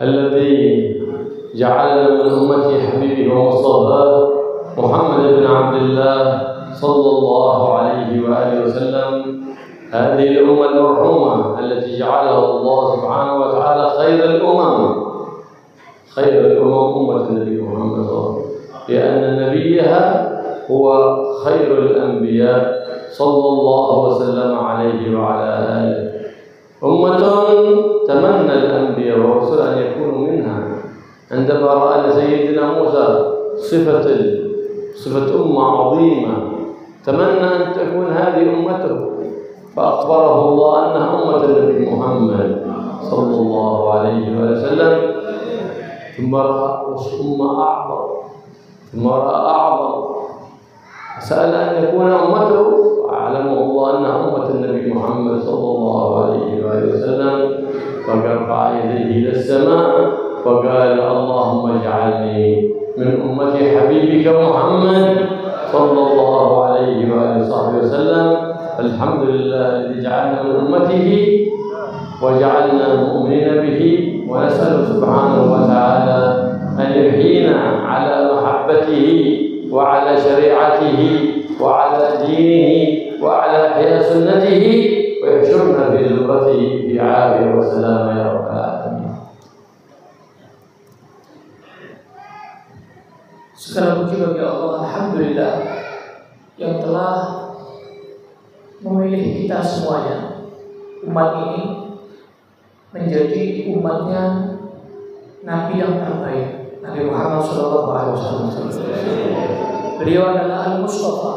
الذي جعلنا من أمة حبيبه ومصطفاه محمد بن عبد الله صلى الله عليه وآله وسلم، هذه الأمة المرحومة التي جعلها الله سبحانه وتعالى خير الأمم أمة النبي محمد صلى الله عليه وسلم، لأن نبيها هو خير الأنبياء صلى الله وسلم عليه وعلى آله. أمة تمنى الأنبياء والرسل أن يكونوا منها، عندما رأى سيدنا موسى صفة أمة عظيمة تمنى أن تكون هذه أمته، فأخبره الله أنها أمة النبي محمد صلى الله عليه وسلم. ثم رأى أمة أعظم، ثم رأى أعظم، سأل أن يكون أمته، فأعلمه الله أنها أمة النبي محمد صلى الله عليه وسلم، فرفع يديه إلى السماء وقال اللهم اجعلني من أمة حبيبك محمد صلى الله عليه وآله وسلم. الحمد لله الذي جعلنا من أمته وجعلنا مؤمنين به، ونسأل سبحانه وتعالى أن يحيينا على محبته وعلى شريعته وعلى دينه وعلى إحياء سنته، ويحشرنا في زمرته في عافية وسلام يا رب العالمين. Segala puji bagi Allah, alhamdulillah, yang telah memilih kita semuanya, umat ini, menjadi umatnya Nabi yang terbaik, Nabi Muhammad SAW. Beliau adalah Al-Mustafa,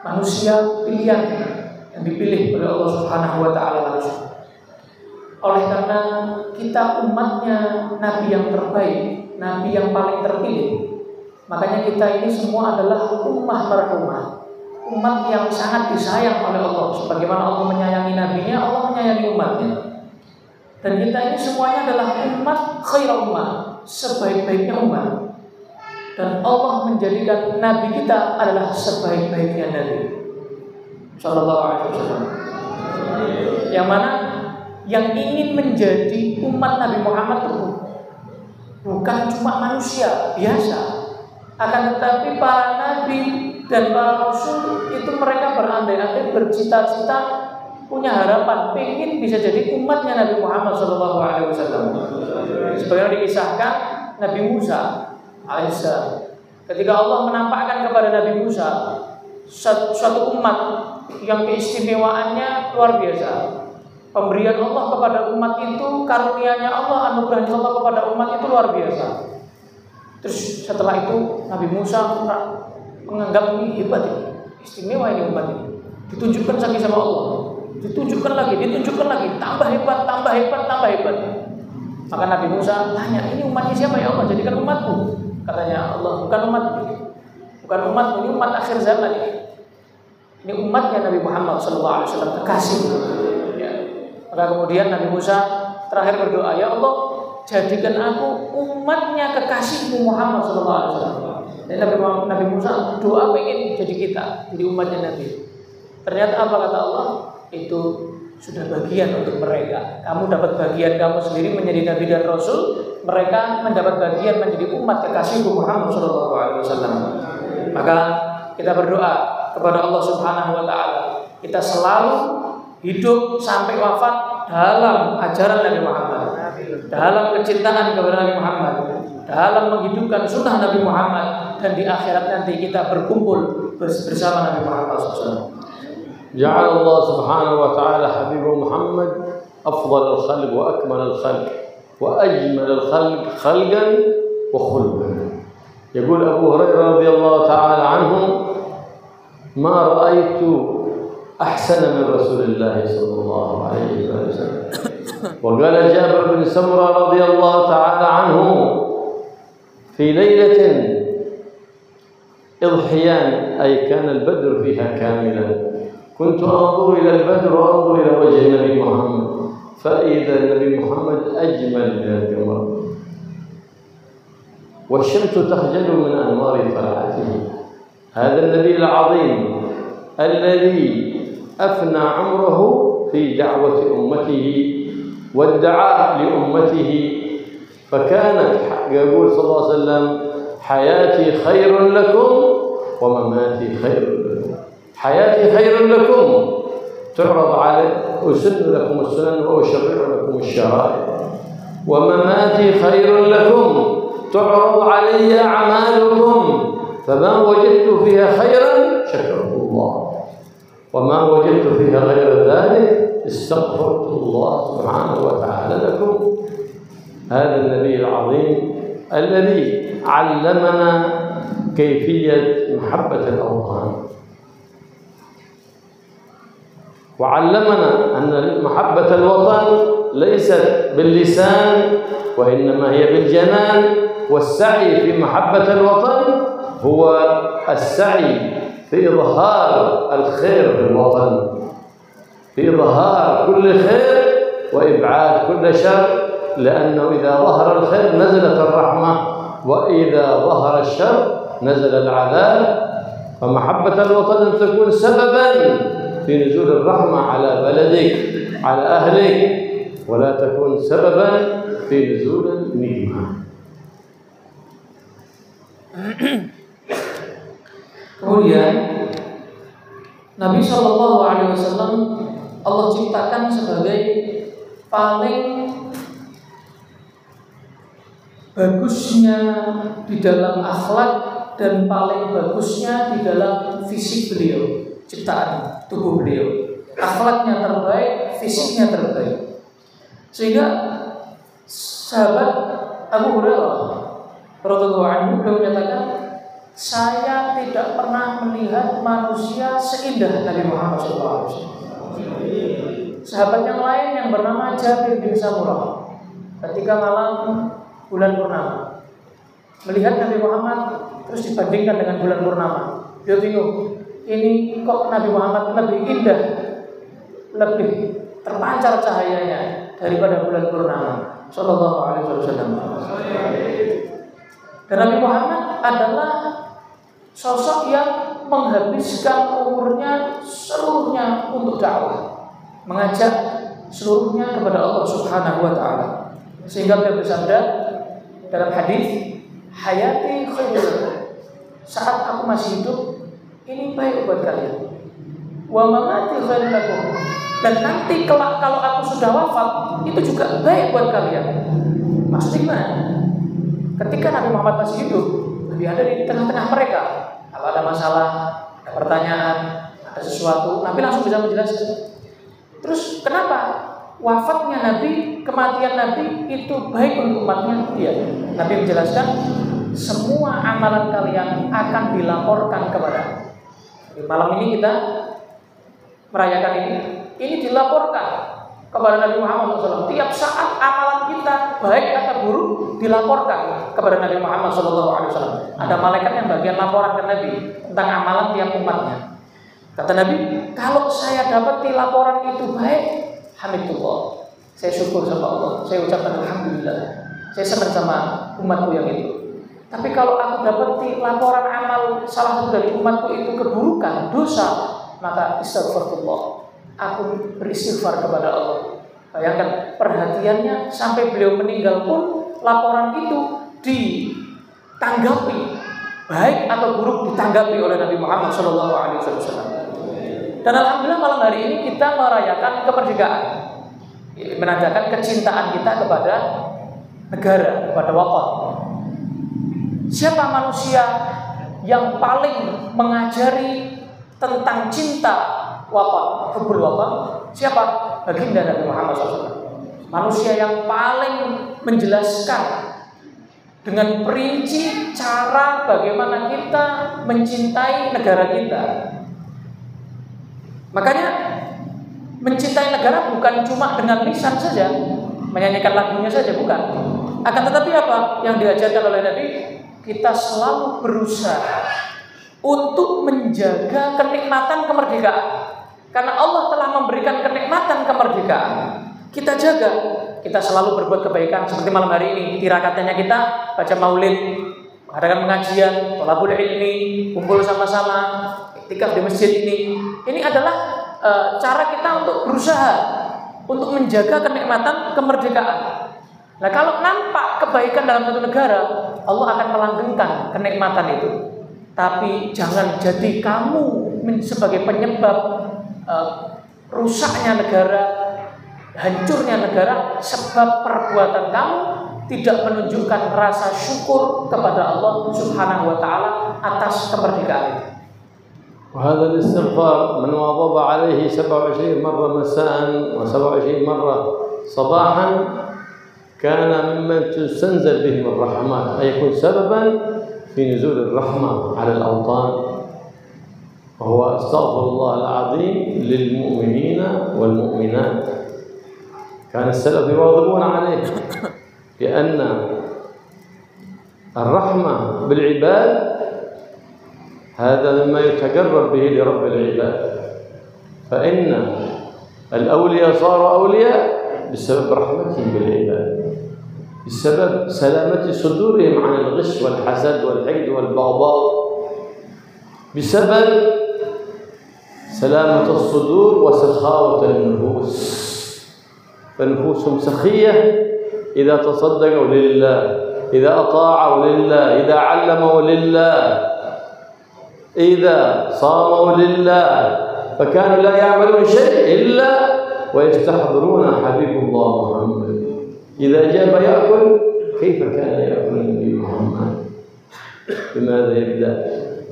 manusia pilihan yang dipilih oleh Allah Subhanahu wa Ta'ala langsung. Oleh karena kita umatnya Nabi yang terbaik, Nabi yang paling terpilih, makanya kita ini semua adalah ummah marhumah, umat yang sangat disayang oleh Allah. Sebagaimana Allah menyayangi nabinya, Allah menyayangi umatnya. Dan kita ini semuanya adalah umat khair ummah, sebaik-baiknya umat. Dan Allah menjadikan nabi kita adalah sebaik-baiknya nabi sallallahu alaihi wasallam. Yang mana yang ingin menjadi umat Nabi Muhammad itu bukan cuma manusia biasa, akan tetapi para nabi dan para rasul itu mereka berandai-andai, bercita-cita, punya harapan, ingin bisa jadi umatnya Nabi Muhammad SAW. Sebagaimana dikisahkan Nabi Musa alaihissalam, ketika Allah menampakkan kepada Nabi Musa suatu umat yang keistimewaannya luar biasa. Pemberian Allah kepada umat itu, karunia-Nya Allah, anugerahnya Allah kepada umat itu luar biasa. Terus setelah itu Nabi Musa menganggap ini hebat, ini istimewa, ini umat ini. Ditunjukkan lagi sama Allah, ditunjukkan lagi, tambah hebat. Maka Nabi Musa tanya, ini umatnya siapa ya Allah? Jadikan umatku. Katanya Allah, bukan umatmu, ini umat akhir zaman ini. Ini umatnya Nabi Muhammad SAW, kekasih. Ya. Maka kemudian Nabi Musa terakhir berdoa, ya Allah, jadikan aku umatnya kekasihmu Muhammad SAW. Dan Nabi Musa doa pengen jadi kita, jadi umatnya Nabi. Ternyata apa kata Allah? Itu sudah bagian untuk mereka. Kamu dapat bagian kamu sendiri menjadi Nabi dan Rasul. Mereka mendapat bagian menjadi umat kekasihku Muhammad SAW. Maka kita berdoa kepada Allah Subhanahu wa Ta'ala, kita selalu hidup sampai wafat dalam ajaran Nabi Muhammad, dalam kecintaan kepada Nabi Muhammad, dalam menghidupkan sunnah Nabi Muhammad, dan di akhirat nanti kita berkumpul bersama Nabi Muhammad SAW. جعل الله سبحانه وتعالى حبيب محمد أفضل الخلق وأكمل الخلق وأجمل الخلق خلقا وخلقا. يقول أبو هريرة رضي الله تعالى عنه ما رأيت أحسن من رسول الله صلى الله عليه وسلم. وقال جابر بن سمرة رضي الله تعالى عنه في ليلة إضحيان، أي كان البدر فيها كاملا، كنت أنظر إلى البدر وأنظر إلى وجه النبي محمد، فإذا النبي محمد أجمل من القمر، والشمس تخجل من أنوار طلعته. هذا النبي العظيم الذي أفنى عمره في دعوة أمته والدعاء لأمته فكانت يقول صلى الله عليه وسلم حياتي خير لكم ومماتي خير لكم. حياتي خير لكم تعرض علي أسن لكم السنن وأشرع لكم الشرائع، ومماتي خير لكم تعرض علي أعمالكم، فما وجدت فيها خيرا شكرت الله، وما وجدت فيها غير ذلك استغفرت الله سبحانه وتعالى لكم. هذا النبي العظيم الذي علمنا كيفية محبة الأوطان، وعلمنا أن محبة الوطن ليست باللسان وإنما هي بالجنان، والسعي في محبة الوطن هو السعي في إظهار الخير في الوطن، في إظهار كل خير وإبعاد كل شر، لأنه إذا ظهر الخير نزلت الرحمة، وإذا ظهر الشر نزل العذاب. فمحبة الوطن أن تكون سببا في نزول الرحمة على بلدك على أهلك، ولا تكون سببا في نزول النعمة. Kemudian Nabi Shallallahu Alaihi Wasallam Allah ciptakan sebagai paling bagusnya di dalam akhlak dan paling bagusnya di dalam fisik beliau, ciptaan tubuh beliau. Akhlaknya terbaik, fisiknya terbaik. Sehingga sahabat Abu Hurairah radhiyallahu anhu beliau menyatakan, saya tidak pernah melihat manusia seindah Nabi Muhammad SAW. Sahabat yang lain yang bernama Jabir bin Samurah, ketika malam bulan purnama melihat Nabi Muhammad terus dibandingkan dengan bulan purnama, dia bingung, ini kok Nabi Muhammad lebih indah, lebih terpancar cahayanya daripada bulan purnama Sallallahu Alaihi Wasallam. Dan Nabi Muhammad adalah sosok yang menghabiskan umurnya seluruhnya untuk dakwah, mengajak seluruhnya kepada Allah Subhanahu wa taala. Sehingga beliau bersabda dalam hadis, hayati khairun, saat aku masih hidup ini baik buat kalian, wa mamati khairun lakum, dan nanti kelak kalau aku sudah wafat itu juga baik buat kalian. Maksudnya gimana? Ketika Nabi Muhammad masih hidup, Nabi ada di tengah-tengah mereka. Kalau ada masalah, ada pertanyaan, ada sesuatu, Nabi langsung bisa menjelaskan. Terus kenapa wafatnya Nabi, kematian Nabi itu baik untuk umatnya? Iya. Nabi menjelaskan, semua amalan kalian akan dilaporkan kepada. Di malam ini kita merayakan ini dilaporkan kepada Nabi Muhammad SAW. Tiap saat amalan kita baik atau buruk dilaporkan kepada Nabi Muhammad SAW. Ada malaikat yang bagian laporan ke Nabi tentang amalan tiap umatnya. Kata Nabi, kalau saya dapati laporan itu baik, hamidullah, saya syukur sama Allah, saya ucapkan alhamdulillah, saya senang sama umatku yang itu. Tapi kalau aku dapati laporan amal salah satu dari umatku itu keburukan, dosa, maka istighfarullah, aku beristighfar kepada Allah. Bayangkan perhatiannya sampai beliau meninggal pun laporan itu ditanggapi, baik atau buruk ditanggapi oleh Nabi Muhammad SAW. Dan alhamdulillah malam hari ini kita merayakan kemerdekaan, menandakan kecintaan kita kepada negara, kepada watan. Siapa manusia yang paling mengajari tentang cinta watan, hubbul watan? Siapa? Baginda Nabi Muhammad SAW. Manusia yang paling menjelaskan dengan perinci cara bagaimana kita mencintai negara kita. Makanya mencintai negara bukan cuma dengan lisan saja, menyanyikan lagunya saja, bukan. Akan tetapi apa yang diajarkan oleh Nabi? Kita selalu berusaha untuk menjaga kenikmatan kemerdekaan. Karena Allah telah memberikan kenikmatan kemerdekaan, kita jaga. Kita selalu berbuat kebaikan. Seperti malam hari ini, tirakatnya kita baca maulid, mengadakan pengajian, thalabul ilmi, kumpul sama-sama, iktikaf di masjid ini. Ini adalah cara kita untuk berusaha untuk menjaga kenikmatan kemerdekaan. Nah, kalau nampak kebaikan dalam satu negara, Allah akan melanggengkan kenikmatan itu. Tapi jangan jadi kamu sebagai penyebab rusaknya negara, hancurnya negara, sebab perbuatan kamu tidak menunjukkan rasa syukur kepada Allah Subhanahu wa taala atas kemerdekaan itu. وهذا الاستغفار من واظب عليه 27 مرة مساء و27 مرة صباحا كان ممن تستنزل بهم الرحمات أي يكون سببا في نزول الرحمة على الأوطان. وهو استغفر الله العظيم للمؤمنين والمؤمنات. كان السلف يواظبون عليه لأن الرحمة بالعباد هذا مما يتقرب به لرب العباد. فإن الأولياء صاروا أولياء بسبب رحمتهم بالعباد، بسبب سلامة صدورهم عن الغش والحسد والحقد والبغضاء، بسبب سلامة الصدور وسخاوة النفوس. فنفوسهم سخية إذا تصدقوا لله، إذا أطاعوا لله، إذا علموا لله، إذا صاموا لله، فكانوا لا يعملون شيء إلا ويستحضرون حبيب الله محمد. إذا جاب يأكل كيف كان يأكل النبي محمد؟ بماذا يبدأ؟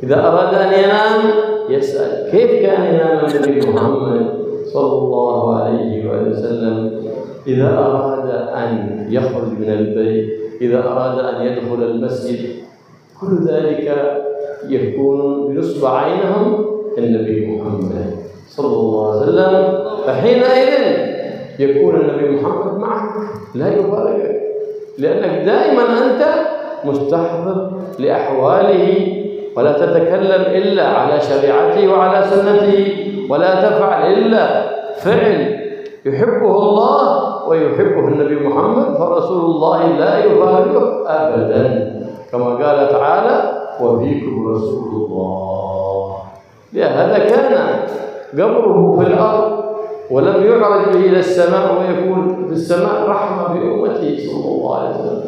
إذا أراد أن ينام يسأل كيف كان ينام النبي محمد صلى الله عليه وسلم؟ إذا أراد أن يخرج من البيت، إذا أراد أن يدخل المسجد، كل ذلك يكون بنصب عينهم النبي محمد صلى الله عليه وسلم. فحينئذ يكون النبي محمد معك لا يفارقك، لأنك دائما أنت مستحضر لأحواله، ولا تتكلم إلا على شريعته وعلى سنته، ولا تفعل إلا فعل يحبه الله ويحبه النبي محمد. فرسول الله لا يفارقك أبدا، كما قال تعالى وفيكم رسول الله. لهذا كان قبره في الأرض ولم يعرج به إلى السماء، ويكون في السماء رحمة بأمته صلى الله عليه وسلم،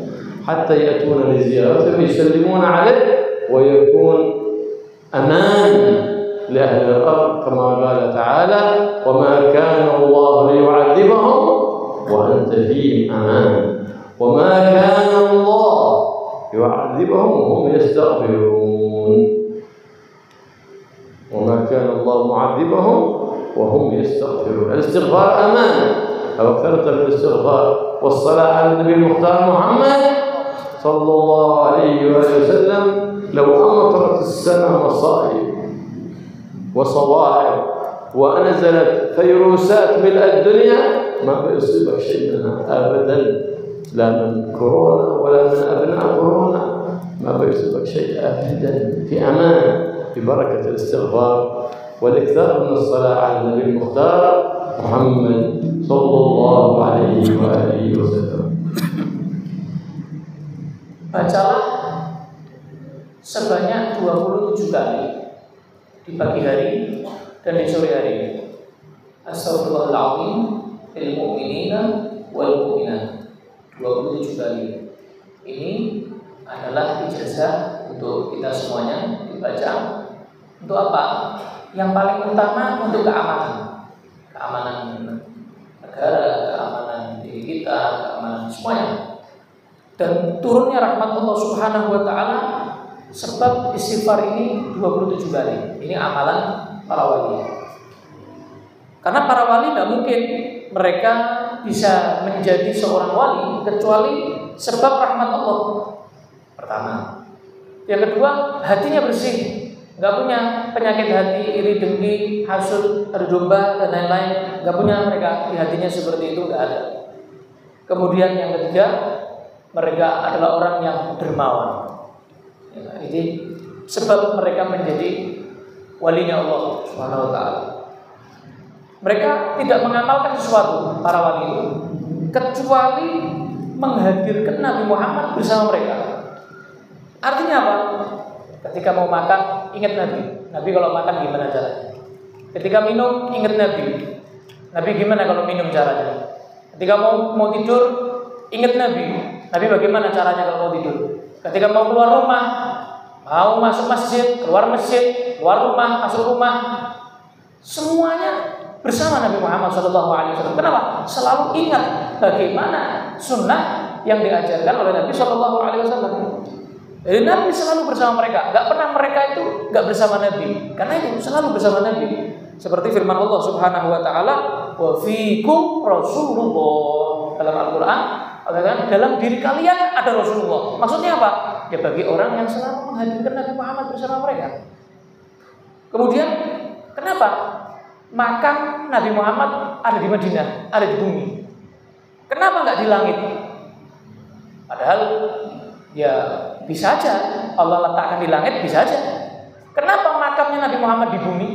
حتى يأتون لزيارته ويسلمون عليه، ويكون أمان لأهل الأرض، كما قال تعالى وما كان الله ليعذبهم وأنت فيهم أمان، وما كان الله يعذبهم وهم يستغفرون، وما كان الله معذبهم وهم يستغفرون. الاستغفار أمان. لو أكثرت من الاستغفار والصلاة على النبي المختار محمد صلى الله عليه وسلم لو أمطرت السماء مصائب وصواعق ونزلت فيروسات ملء الدنيا ما بيصيبك شيء منها أبدا، لا من كورونا ولا من أبناء كورونا، ما بيصيبك شيء أبدا، في أمان ببركة الاستغفار والإكثار من الصلاة على النبي المختار محمد صلى الله عليه وآله وسلم. Bacalah sebanyak 27 kali di pagi hari dan di sore hari. Astaghfirullahaladzim lil mu'minina wal mu'minat 27 kali. Ini adalah ijazah untuk kita semuanya dibaca. Untuk apa? Yang paling utama untuk keamanan negara, keamanan diri kita, keamanan semuanya. Dan turunnya rahmat Allah Subhanahu wa taala sebab istighfar ini 27 kali. Ini amalan para wali. Karena para wali tidak mungkin mereka bisa menjadi seorang wali kecuali sebab rahmat Allah. Pertama. Yang kedua, hatinya bersih. Gak punya penyakit hati, iri, dengki, hasud, adu domba, dan lain-lain. Gak punya mereka, di hatinya seperti itu, gak ada. Kemudian yang ketiga, mereka adalah orang yang dermawan. Jadi sebab mereka menjadi walinya Allah Subhanahu wa taala. Mereka tidak mengamalkan sesuatu para wali itu kecuali menghadirkan Nabi Muhammad bersama mereka. Artinya apa? Ketika mau makan, ingat Nabi. Nabi kalau makan gimana caranya? Ketika minum, ingat Nabi. Nabi gimana kalau minum caranya? Ketika mau tidur, Ingat Nabi. Nabi bagaimana caranya kalau mau tidur? Ketika mau keluar rumah, mau masuk masjid, keluar rumah, masuk rumah, semuanya bersama Nabi Muhammad SAW. Kenapa? Selalu ingat bagaimana sunnah yang diajarkan oleh Nabi SAW. Jadi Nabi selalu bersama mereka. Gak pernah mereka itu gak bersama Nabi. Karena itu selalu bersama Nabi. Seperti firman Allah Subhanahu Wa Taala, wa fiikum Rasulullah, dalam Al-Quran. Dalam diri kalian ada Rasulullah. Maksudnya apa? Ya bagi orang yang selalu menghadirkan Nabi Muhammad bersama mereka. Kemudian kenapa makam Nabi Muhammad ada di Madinah, ada di bumi? Kenapa nggak di langit? Padahal ya bisa aja Allah letakkan di langit, bisa aja. Kenapa makamnya Nabi Muhammad di bumi?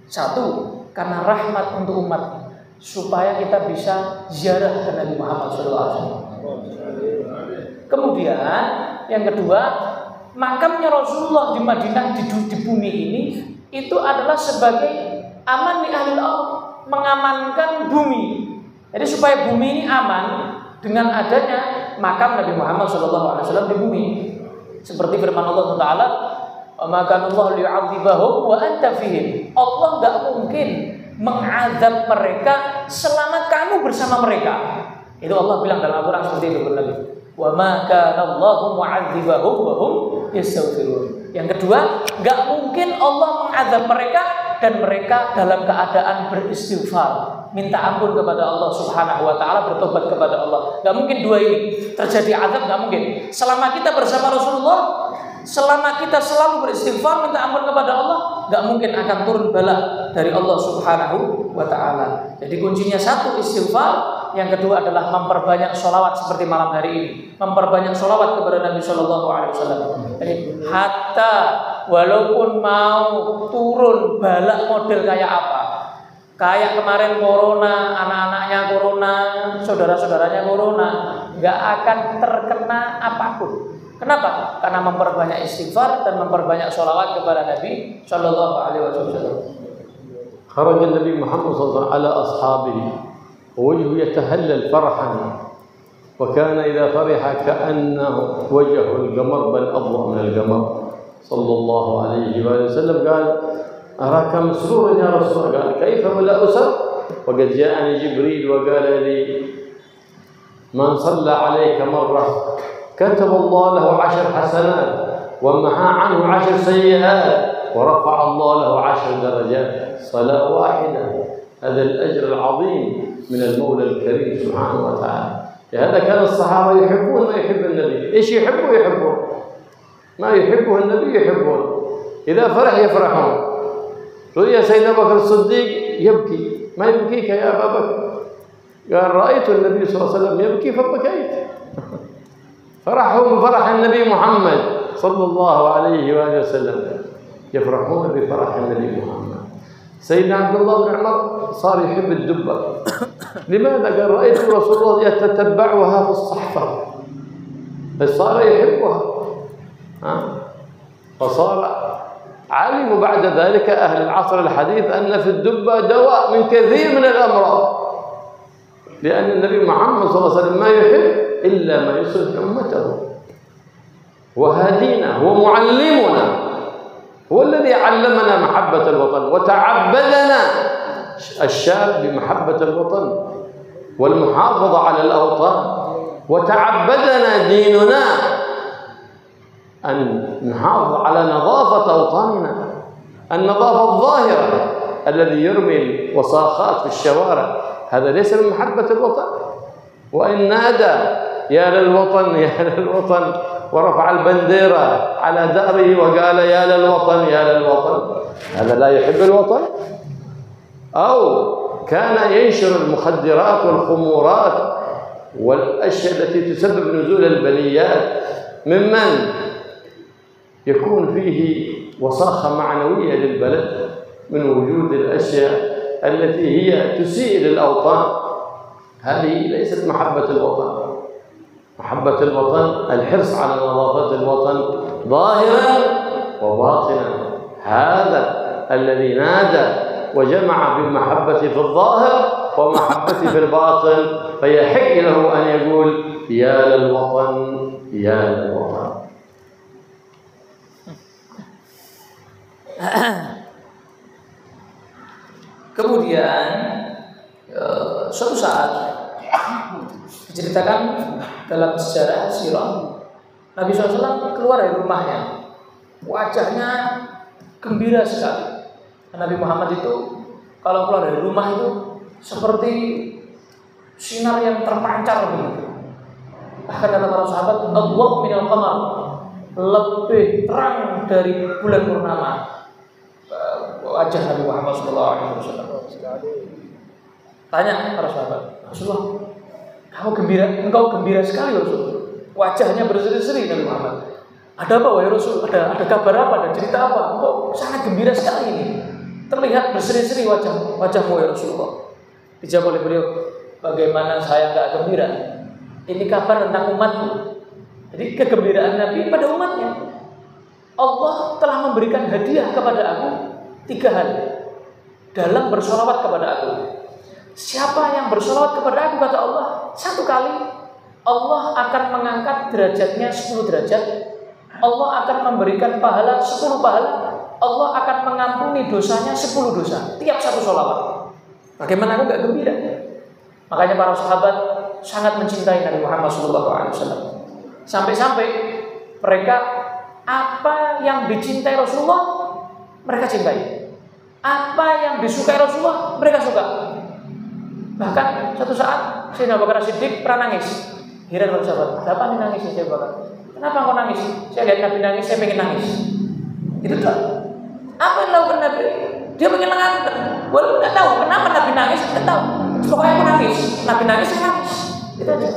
Satu, karena rahmat untuk umat, supaya kita bisa ziarah ke Nabi Muhammad SAW. Kemudian yang kedua, makamnya Rasulullah di Madinah di bumi ini itu adalah sebagai aman li ahli al-ardh, mengamankan bumi. Jadi supaya bumi ini aman dengan adanya makam Nabi Muhammad SAW di bumi. Seperti firman Allah Taala, "Maka Allah liyu'adzibahum wa anta fihim." Allah enggak mungkin mengazab mereka selama kamu bersama mereka. Itu Allah bilang dalam Al-Qur'an seperti itu, Nabi. Wa ma kana Allahu mu'adzibahum wa hum yastaghfirun. Yang kedua, enggak mungkin Allah mengazab mereka dan mereka dalam keadaan beristighfar, minta ampun kepada Allah Subhanahu wa taala, bertobat kepada Allah. Enggak mungkin dua ini terjadi azab, enggak mungkin. Selama kita bersama Rasulullah, selama kita selalu beristighfar, minta ampun kepada Allah, enggak mungkin akan turun bala dari Allah Subhanahu wa taala. Jadi kuncinya satu, istighfar. Yang kedua adalah memperbanyak sholawat seperti malam hari ini. Memperbanyak sholawat kepada Nabi SAW. Jadi hatta walaupun mau turun balak model kayak apa, kayak kemarin corona, anak-anaknya corona, saudara-saudaranya corona, nggak akan terkena apapun. Kenapa? Karena memperbanyak istighfar dan memperbanyak sholawat kepada Nabi SAW. خرج النبي محمد صلى الله عليه وسلم على أصحابه ووجهه يتهلل فرحا، وكان إذا فرح كأنه وجه القمر بل أضوأ من القمر صلى الله عليه وآله وسلم. قال أراك مسرورا يا رسول الله. قال كيف ولا أسر؟ وقد جاءني جبريل وقال لي من صلى عليك مرة كتب الله له 10 حسنات ومحى عنه 10 سيئات ورفع الله له 10 درجات. صلاة واحدة، هذا الأجر العظيم من المولى الكريم سبحانه وتعالى. لهذا كان الصحابة يحبون ما يحب النبي. إيش يحبوا؟ يحبون ما يحبه النبي، يحبون. إذا فرح يفرحون. رؤيا سيدنا أبو بكر الصديق يبكي، ما يبكيك يا أبا بكر؟ قال رأيت النبي صلى الله عليه وسلم يبكي فبكيت. فرحهم فرح النبي محمد صلى الله عليه وآله وسلم، يفرحون بفرح النبي محمد. سيدنا عبد الله بن عمر صار يحب الدبة. لماذا؟ قال رأيت رسول الله يتتبعها في الصحفة، فصار يحبها. فصار علموا بعد ذلك أهل العصر الحديث أن في الدبة دواء من كثير من الأمراض، لأن النبي محمد صلى الله عليه وسلم ما يحب إلا ما يصلح أمته، وهدينا ومعلمنا، هو الذي علمنا محبة الوطن وتعبدنا الشاب بمحبة الوطن والمحافظة على الأوطان، وتعبدنا ديننا أن نحافظ على نظافة أوطاننا، النظافة الظاهرة. الذي يرمي الوساخات في الشوارع هذا ليس من محبة الوطن. وإن نادى يا للوطن يا للوطن ورفع البنديرة على دأره وقال يا للوطن يا للوطن، هذا لا يحب الوطن. أو كان ينشر المخدرات والخمورات والأشياء التي تسبب نزول البليات، ممن يكون فيه وساخة معنوية للبلد من وجود الأشياء التي هي تسيء للأوطان. هذه ليست محبة الوطن. محبة الوطن الحرص على نظافة الوطن ظاهرا وباطنا. هذا الذي نادى وجمع بالمحبة في الظاهر ومحبة في الباطن فيحق له أن يقول يا للوطن يا للوطن. Kemudian suatu saat diceritakan dalam sejarah sirah, Nabi SAW keluar dari rumahnya, wajahnya gembira sekali. Nabi Muhammad itu kalau keluar dari rumah itu seperti sinar yang terpancar begitu. Bahkan kata para sahabat, Allah minal qamar, lebih terang dari bulan purnama wajah Nabi Muhammad SAW. Tanya para sahabat, Rasulullah, engkau gembira sekali Rasul. Wajahnya berseri-seri Nabi Muhammad. Ada apa wahai Rasul? Ada kabar apa? Ada cerita apa? Engkau sangat gembira sekali ini. Terlihat berseri-seri wajahmu ya Rasulullah. Dijawab oleh beliau, bagaimana saya enggak gembira? Ini kabar tentang umatku. Jadi kegembiraan Nabi pada umatnya. Allah telah memberikan hadiah kepada aku 3 hal dalam bersolawat kepada aku. Siapa yang bersolawat kepada aku, kata Allah, 1 kali Allah akan mengangkat derajatnya 10 derajat. Allah akan memberikan pahala 10 pahala. Allah akan mengampuni dosanya 10 dosa tiap 1 solawat. Bagaimana aku gak gembira? Makanya para sahabat sangat mencintai Nabi Muhammad SAW. Sampai-sampai mereka apa yang dicintai Rasulullah mereka cintai. Apa yang disukai Rasulullah mereka suka. Bahkan suatu saat Sayyidina Abu Bakar Siddiq pernah nangis. Heran para sahabat, kenapa nih nangis Sayyidina Abu Bakar? Kenapa kau nangis? Saya lihat Nabi nangis, saya pengen nangis. Itu tuh. Apa yang dilakukan Nabi? Dia pengen nangis. Walaupun nggak tahu kenapa Nabi nangis, nggak tahu. Pokoknya aku nangis. Nabi nangis, saya nangis. Itu aja.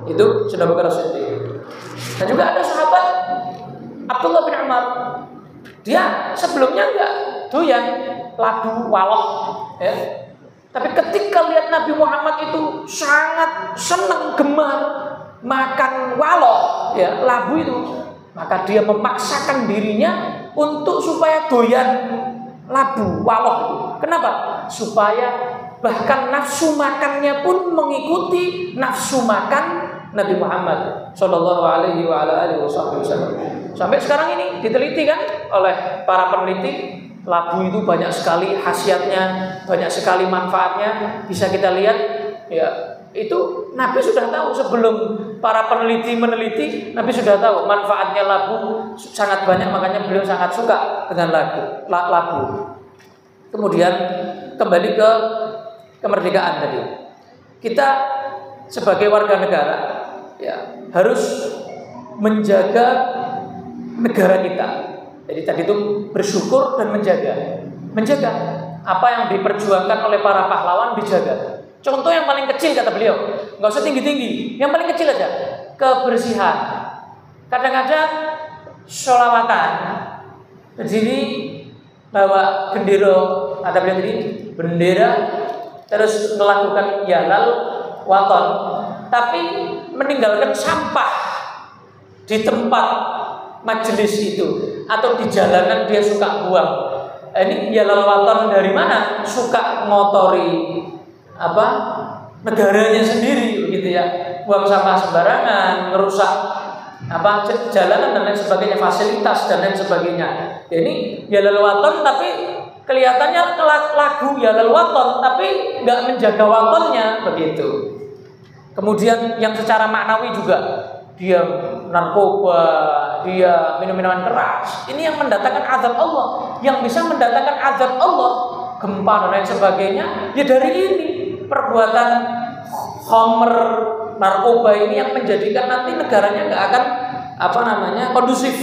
Itu Sayyidina Abu Bakar Siddiq. Dan juga ada sahabat Abdullah bin Umar. Dia sebelumnya enggak doyan labu waloh, ya. Tapi ketika lihat Nabi Muhammad itu sangat senang gemar makan waloh, ya, labu itu, maka dia memaksakan dirinya untuk supaya doyan labu waloh itu. Kenapa? Supaya bahkan nafsu makannya pun mengikuti nafsu makan Nabi Muhammad Sallallahu Alaihi Wasallam. Sampai sekarang ini diteliti kan oleh para peneliti, labu itu banyak sekali khasiatnya, banyak sekali manfaatnya. Bisa kita lihat, ya, itu Nabi sudah tahu sebelum para peneliti meneliti. Nabi sudah tahu manfaatnya labu sangat banyak, makanya beliau sangat suka dengan labu. Kemudian kembali ke kemerdekaan tadi. Kita sebagai warga negara, ya, harus menjaga negara kita. Jadi tadi itu bersyukur dan menjaga apa yang diperjuangkan oleh para pahlawan dijaga. Contoh yang paling kecil kata beliau, nggak usah tinggi-tinggi, yang paling kecil aja, kebersihan. Kadang-kadang sholawatan berdiri bawa bendera, kata beliau tadi, bendera, terus melakukan yalal waton, tapi meninggalkan sampah di tempat majelis itu atau di jalanan dia suka buang. Ini yalal waton dari mana? Suka ngotori apa negaranya sendiri, gitu ya, buang sampah sembarangan, merusak apa jalanan dan lain sebagainya, fasilitas dan lain sebagainya. Ini yalal waton tapi kelihatannya lagu yalal waton tapi nggak menjaga watonnya, begitu. Kemudian yang secara maknawi juga, dia narkoba, dia minum-minuman keras. Ini yang mendatangkan azab Allah, yang bisa mendatangkan azab Allah, gempa dan lain sebagainya. Ya dari ini perbuatan khamr, narkoba ini yang menjadikan nanti negaranya nggak akan kondusif.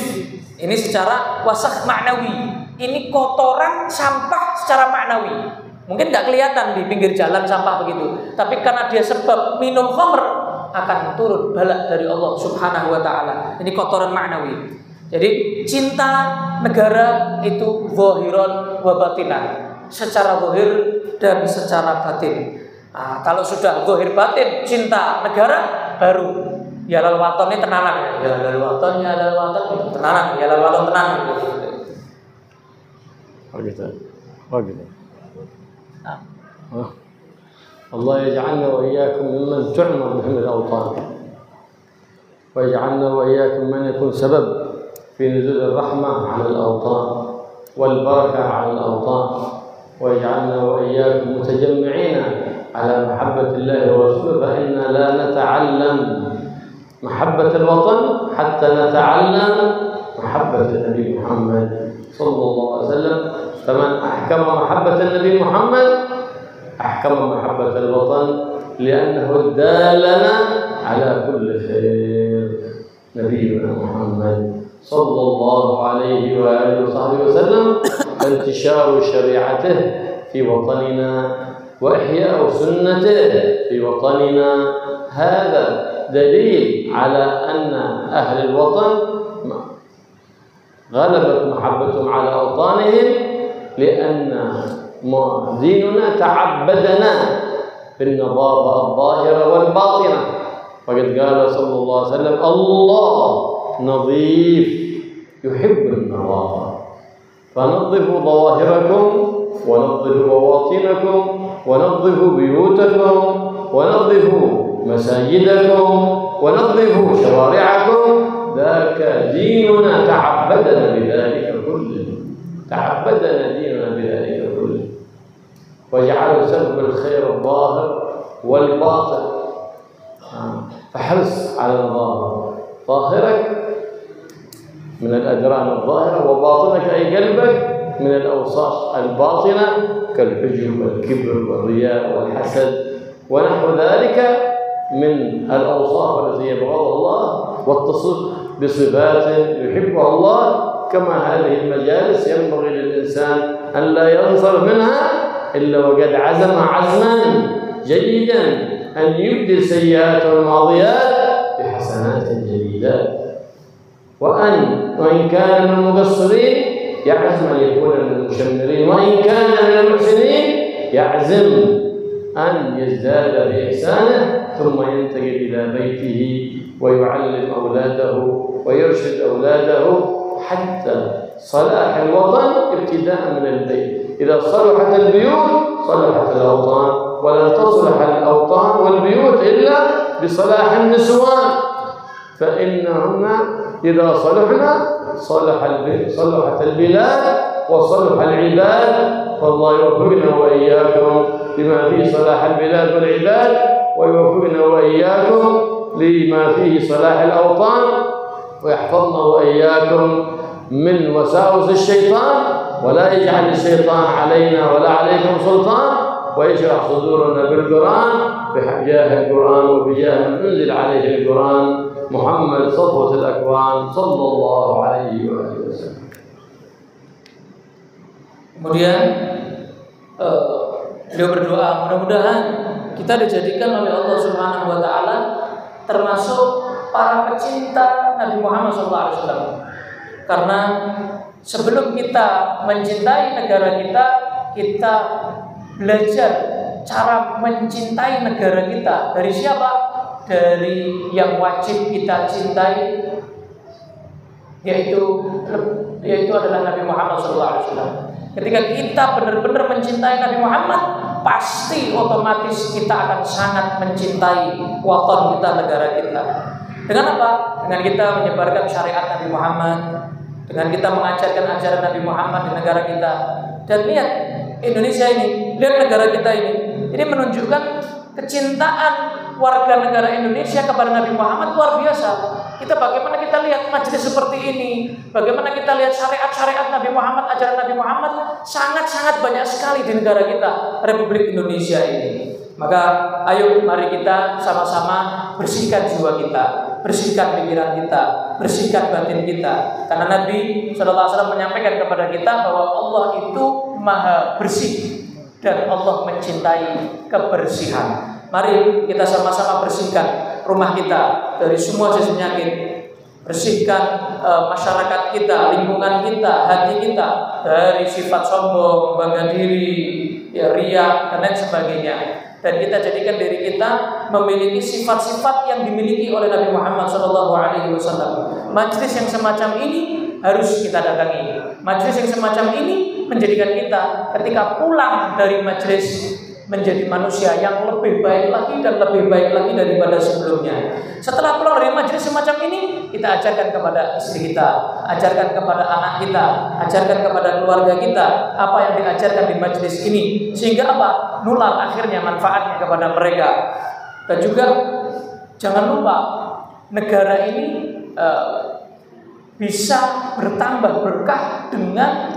Ini secara wasak maknawi. Ini kotoran sampah secara maknawi. Mungkin nggak kelihatan di pinggir jalan sampah begitu, tapi karena dia sebab minum khamr akan turun bala dari Allah Subhanahu wa taala. Ini kotoran maknawi. Jadi cinta negara itu zahiran wa batinan, secara zahir dan secara batin. Nah, kalau sudah zahir batin cinta negara, baru yalal waton ini tenanan, yalal waton tenanan, yalal waton tenanan gitu. Oh gitu. Oh gitu. Nah. Oh. الله يجعلنا وإياكم ممن تعمر بهم الأوطان، ويجعلنا وإياكم من يكون سبب في نزول الرحمة على الأوطان والبركة على الأوطان، ويجعلنا وإياكم متجمعين على محبة الله ورسوله، فإنا لا نتعلم محبة الوطن حتى نتعلم محبة النبي محمد صلى الله عليه وسلم. فمن أحكم محبة النبي محمد أحكم محبة الوطن، لأنه دالنا على كل خير نبينا محمد صلى الله عليه وآله وصحبه وسلم. فانتشار شريعته في وطننا وإحياء سنته في وطننا هذا دليل على أن أهل الوطن غلبت محبتهم على أوطانهم، لأن ديننا تعبدنا بالنظافة الظاهرة والباطنة. وقد قال صلى الله عليه وسلم: الله نظيف يحب النظافة، فنظفوا ظواهركم ونظفوا بواطنكم ونظفوا بيوتكم ونظفوا مساجدكم ونظفوا شوارعكم. ذاك ديننا تعبدنا بذلك كله، تعبدنا ديننا بذلك كله، وجعله سبب الخير الظاهر والباطن. فحرص على النظافة، ظاهرك من الأدران الظاهرة، وباطنك أي قلبك من الأوصاف الباطنة كالحجب والكبر والرياء والحسد ونحو ذلك من الأوصاف التي يبغضها الله، واتصف بصفات يحبها الله. كما هذه المجالس ينبغي للإنسان أن لا ينصرف منها إلا وقد عزم عزما جيدا أن يبدل سيئاته الماضيات بحسنات جديدات، وإن كان من المقصرين يعزم أن يكون من المشمرين، وإن كان من المحسنين يعزم أن يزداد بإحسانه، ثم ينتقل إلى بيته ويعلم أولاده ويرشد أولاده، حتى صلاح الوطن ابتداء من البيت. إذا صلحت البيوت صلحت الأوطان، ولا تصلح الأوطان والبيوت إلا بصلاح النسوان، فإنهن إذا صلحنا صلحت البلاد وصلح العباد. فالله يوفقنا وإياكم لما فيه صلاح البلاد والعباد، ويوفقنا وإياكم لما فيه صلاح الأوطان، ويحفظنا وإياكم من وساوس الشيطان، ولا يجعل الشيطان علينا ولا عليكم سلطان، ويشرح صدورنا بالقرآن بجاه القرآن وبجاه من أنزل عليه القرآن محمد صفوة الأكوان صلى الله عليه وآله وسلم. Kemudian beliau berdoa, mudah-mudahan kita dijadikan oleh Allah Subhanahu wa taala termasuk para pecinta Nabi Muhammad SAW. Karena sebelum kita mencintai negara kita, kita belajar cara mencintai negara kita. Dari siapa? Dari yang wajib kita cintai, yaitu adalah Nabi Muhammad SAW. Ketika kita benar-benar mencintai Nabi Muhammad, pasti otomatis kita akan sangat mencintai waton kita, negara kita. Dengan apa? Dengan kita menyebarkan syariat Nabi Muhammad, dengan kita mengajarkan ajaran Nabi Muhammad di negara kita. Dan lihat Indonesia ini, lihat negara kita ini menunjukkan kecintaan warga negara Indonesia kepada Nabi Muhammad luar biasa. Bagaimana kita lihat majelis seperti ini, bagaimana kita lihat syariat-syariat Nabi Muhammad, ajaran Nabi Muhammad sangat-sangat banyak sekali di negara kita, Republik Indonesia ini. Maka ayo mari kita sama-sama bersihkan jiwa kita, bersihkan pikiran kita, bersihkan batin kita. Karena Nabi SAW menyampaikan kepada kita bahwa Allah itu maha bersih dan Allah mencintai kebersihan. Mari kita sama-sama bersihkan rumah kita dari semua jenis penyakit, bersihkan masyarakat kita, lingkungan kita, hati kita dari sifat sombong, bangga diri, riya dan lain sebagainya. Dan kita jadikan diri kita memiliki sifat-sifat yang dimiliki oleh Nabi Muhammad SAW. Majlis yang semacam ini harus kita datangi. Majlis yang semacam ini menjadikan kita ketika pulang dari majlis menjadi manusia yang lebih baik lagi dan lebih baik lagi daripada sebelumnya. Setelah pulang dari majelis semacam ini, kita ajarkan kepada istri kita, ajarkan kepada anak kita, ajarkan kepada keluarga kita apa yang diajarkan di majelis ini, sehingga apa? Nular akhirnya manfaatnya kepada mereka. Dan juga jangan lupa negara ini bisa bertambah berkah dengan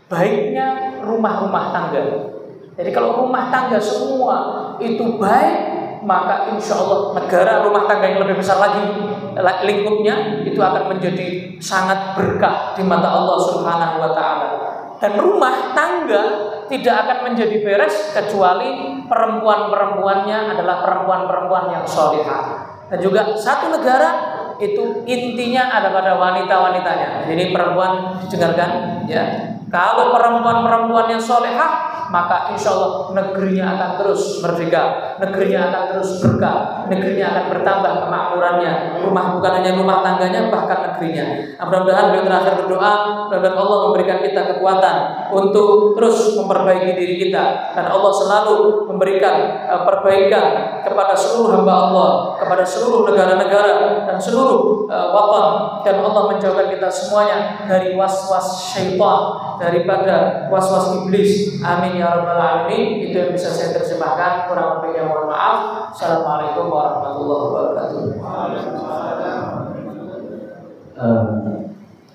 baiknya rumah-rumah tangga. Jadi kalau rumah tangga semua itu baik, maka insya Allah negara rumah tangga yang lebih besar lagi lingkupnya itu akan menjadi sangat berkah di mata Allah Subhanahu wa Ta'ala. Dan rumah tangga tidak akan menjadi beres kecuali perempuan-perempuannya adalah perempuan-perempuan yang sholihah. Dan juga satu negara itu intinya ada pada wanita-wanitanya. Jadi perempuan didengarkan ya. Kalau perempuan-perempuan yang solehah, maka insya Allah negerinya akan terus merdeka, negerinya akan terus berkah, negerinya akan bertambah kemakmurannya. Rumah bukan hanya rumah tangganya, bahkan negerinya. Mudah-mudahan beliau terakhir berdoa, mudah-mudahan Allah memberikan kita kekuatan untuk terus memperbaiki diri kita, dan Allah selalu memberikan perbaikan kepada seluruh hamba Allah, kepada seluruh negara-negara dan seluruh watan, dan Allah menjauhkan kita semuanya dari was-was syaitan, daripada was-was iblis. Amin ya rabbal alamin. Itu yang bisa saya terjemahkan, kurang lebihnya mohon maaf. Assalamualaikum warahmatullahi wabarakatuh.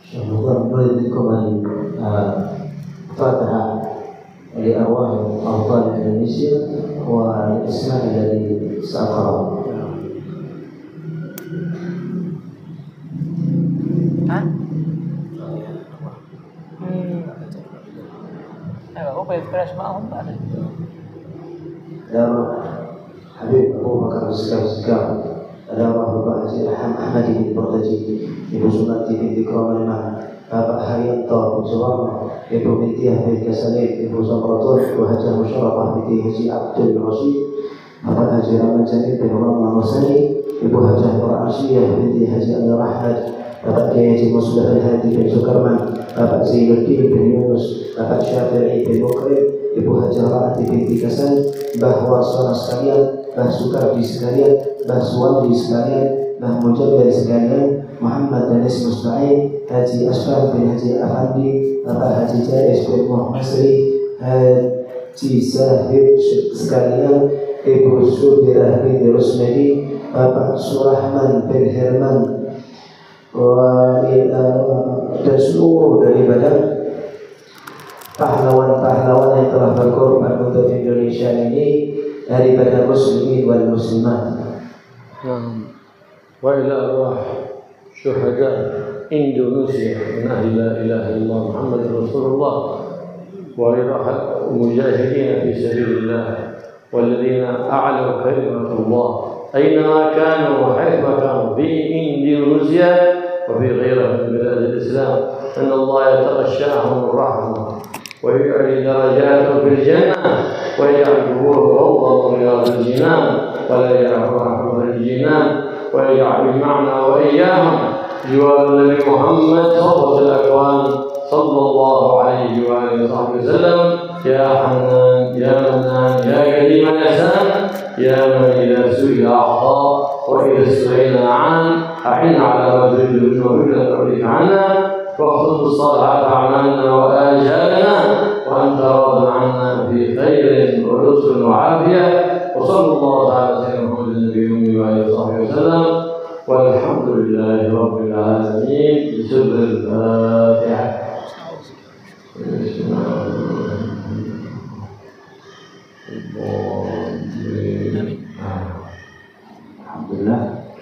Syukur boleh dikembali Fatihah li arwah awtan Indonesia wa Islam dari Saqqara. Dan Habib Abu Bakar Sekar, ada Bapak Haji Ahmad bin Bardaji, Ibu Sunati binti Kramanah, Bapak Haryanto Suwarno, Ibu Bintiah bin Kasalim, Ibu Samratun, Ibu Haji Musyawarah binti Haji Abdul Rasyid, Bapak Haji Rahman Jamil bin Rahman Masani, Ibu Haji Nur Asyiyah binti Haji Al-Rahmad, Bapak Kiai Haji Musdah Al-Hadi bin Sukarman, Bapak Zainuddin bin Yunus, Bapak Syafi'i bin Mukrim, Ibu Haji Rahati binti Kasan, Mbah Warsona sekalian, Mbah Sukardi sekalian, Mbah Suwandi sekalian, Mbah Mujabir sekalian, Muhammad Danis Musta'in, Haji Asfar bin Haji Afandi, Bapak Haji Jais bin Muhammad Sri, Haji Zahid sekalian, Ibu Sudirah bin Rusmedi, Bapak Surahman bin Herman, dan seluruh daripada pahlawan-pahlawan yang telah berkorban untuk Indonesia ini daripada muslimin wal muslimat. Wa ila arwah syuhada Indonesia min ahli la ilaha illallah Muhammad Rasulullah wa ila mujahidin fi sabilillah walladhina a'law kalimatullah aynama kanu wa haythuma kanu fi Indonesia wa fi ghairiha min bilad al-Islam anna Allah yataghashshahum ar-rahmah ويعلي درجاته في الجنة ويجعل قبوره روضة من رياض الجنان ولا يجعل رحمة الجنان ويجعل بمعنى وإياهم جوار النبي محمد صفوة الأكوان صلى الله عليه وآله وصحبه وسلم. يا حنان يا منان يا كريم الإحسان يا من إذا سئل أعطى وإذا سئل أعان أعن على رجل الجنة وإلى قولك عنا واخذ الصالحات أعمالنا وآجالنا وأنت راض عنا في خير ولطف وعافية. وصلى الله تعالى على سيدنا محمد النبي الأمي وآله وصحبه وسلم والحمد لله رب العالمين. بسر الفاتحة. Alhamdulillah.